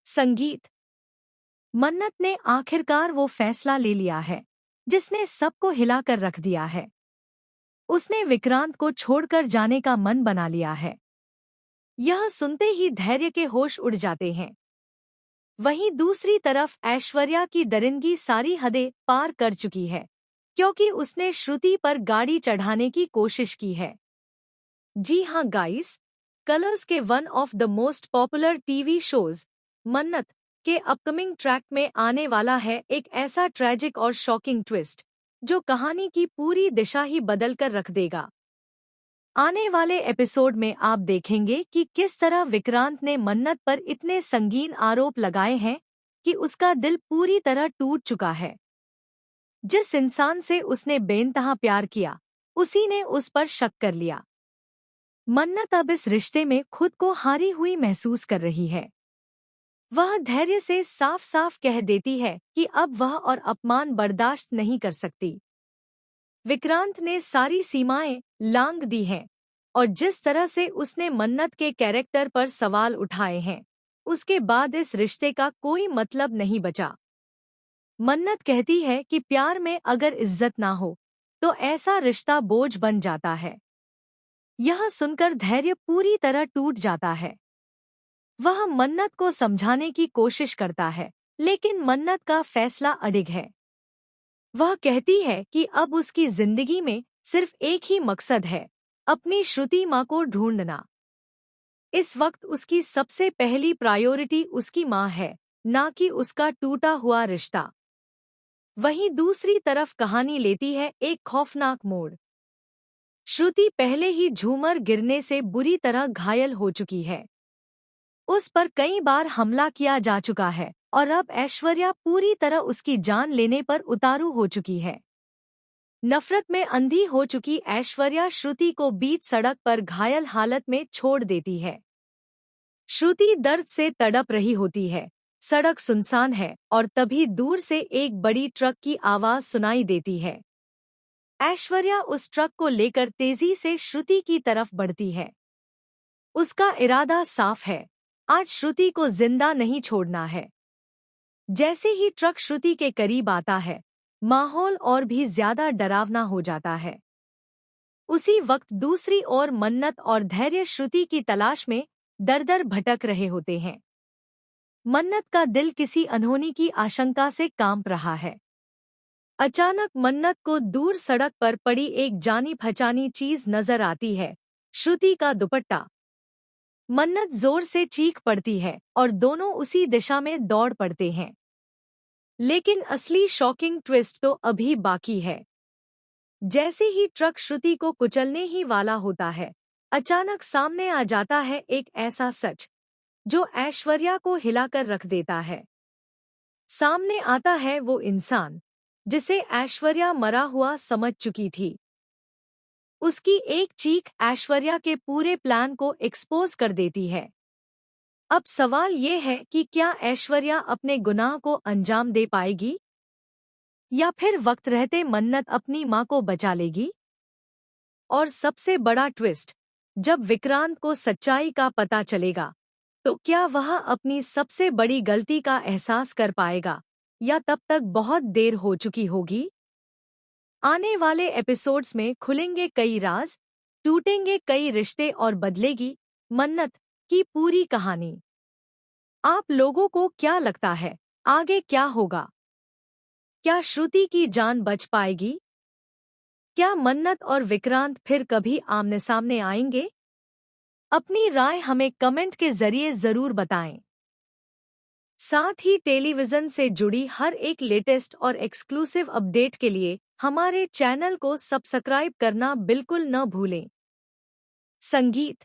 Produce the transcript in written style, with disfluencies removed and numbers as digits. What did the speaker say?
संगीत। मन्नत ने आखिरकार वो फैसला ले लिया है जिसने सबको हिलाकर रख दिया है। उसने विक्रांत को छोड़कर जाने का मन बना लिया है। यह सुनते ही धैर्य के होश उड़ जाते हैं। वहीं दूसरी तरफ ऐश्वर्या की दरिंदगी सारी हदें पार कर चुकी है, क्योंकि उसने श्रुति पर गाड़ी चढ़ाने की कोशिश की है। जी हाँ गाइस, कलर्स के one of the most popular TV shows मन्नत के अपकमिंग ट्रैक में आने वाला है एक ऐसा ट्रेजिक और शॉकिंग ट्विस्ट जो कहानी की पूरी दिशा ही बदल कर रख देगा। आने वाले एपिसोड में आप देखेंगे कि किस तरह विक्रांत ने मन्नत पर इतने संगीन आरोप लगाए हैं कि उसका दिल पूरी तरह टूट चुका है। जिस इंसान से उसने बेइंतहा प्यार किया, उसी ने उस पर शक कर लिया। मन्नत अब इस रिश्ते में खुद को हारी हुई महसूस कर रही है। वह धैर्य से साफ साफ कह देती है कि अब वह और अपमान बर्दाश्त नहीं कर सकती। विक्रांत ने सारी सीमाएं लांघ दी हैं और जिस तरह से उसने मन्नत के कैरेक्टर पर सवाल उठाए हैं, उसके बाद इस रिश्ते का कोई मतलब नहीं बचा। मन्नत कहती है कि प्यार में अगर इज्जत ना हो तो ऐसा रिश्ता बोझ बन जाता है। यह सुनकर धैर्य पूरी तरह टूट जाता है। वह मन्नत को समझाने की कोशिश करता है, लेकिन मन्नत का फैसला अडिग है। वह कहती है कि अब उसकी जिंदगी में सिर्फ एक ही मकसद है, अपनी श्रुति माँ को ढूंढना। इस वक्त उसकी सबसे पहली प्रायोरिटी उसकी माँ है, ना कि उसका टूटा हुआ रिश्ता। वहीं दूसरी तरफ कहानी लेती है एक खौफनाक मोड़। श्रुति पहले ही झूमर गिरने से बुरी तरह घायल हो चुकी है। उस पर कई बार हमला किया जा चुका है और अब ऐश्वर्या पूरी तरह उसकी जान लेने पर उतारू हो चुकी है। नफरत में अंधी हो चुकी ऐश्वर्या श्रुति को बीच सड़क पर घायल हालत में छोड़ देती है। श्रुति दर्द से तड़प रही होती है। सड़क सुनसान है और तभी दूर से एक बड़ी ट्रक की आवाज सुनाई देती है। ऐश्वर्या उस ट्रक को लेकर तेजी से श्रुति की तरफ बढ़ती है। उसका इरादा साफ है, आज श्रुति को जिंदा नहीं छोड़ना है। जैसे ही ट्रक श्रुति के करीब आता है, माहौल और भी ज्यादा डरावना हो जाता है। उसी वक्त दूसरी ओर मन्नत और धैर्य श्रुति की तलाश में दर-दर भटक रहे होते हैं। मन्नत का दिल किसी अनहोनी की आशंका से कांप रहा है। अचानक मन्नत को दूर सड़क पर पड़ी एक जानी पहचानी चीज नजर आती है, श्रुति का दुपट्टा। मन्नत जोर से चीख पड़ती है और दोनों उसी दिशा में दौड़ पड़ते हैं। लेकिन असली शॉकिंग ट्विस्ट तो अभी बाकी है। जैसे ही ट्रक श्रुति को कुचलने ही वाला होता है, अचानक सामने आ जाता है एक ऐसा सच जो ऐश्वर्या को हिलाकर रख देता है। सामने आता है वो इंसान जिसे ऐश्वर्या मरा हुआ समझ चुकी थी। उसकी एक चीख ऐश्वर्या के पूरे प्लान को एक्सपोज कर देती है। अब सवाल ये है कि क्या ऐश्वर्या अपने गुनाह को अंजाम दे पाएगी या फिर वक्त रहते मन्नत अपनी मां को बचा लेगी। और सबसे बड़ा ट्विस्ट, जब विक्रांत को सच्चाई का पता चलेगा तो क्या वह अपनी सबसे बड़ी गलती का एहसास कर पाएगा या तब तक बहुत देर हो चुकी होगी। आने वाले एपिसोड्स में खुलेंगे कई राज, टूटेंगे कई रिश्ते और बदलेगी मन्नत की पूरी कहानी। आप लोगों को क्या लगता है, आगे क्या होगा? क्या श्रुति की जान बच पाएगी? क्या मन्नत और विक्रांत फिर कभी आमने सामने आएंगे? अपनी राय हमें कमेंट के जरिए जरूर बताएं। साथ ही टेलीविजन से जुड़ी हर एक लेटेस्ट और एक्सक्लूसिव अपडेट के लिए हमारे चैनल को सब्सक्राइब करना बिल्कुल न भूलें। संगीत।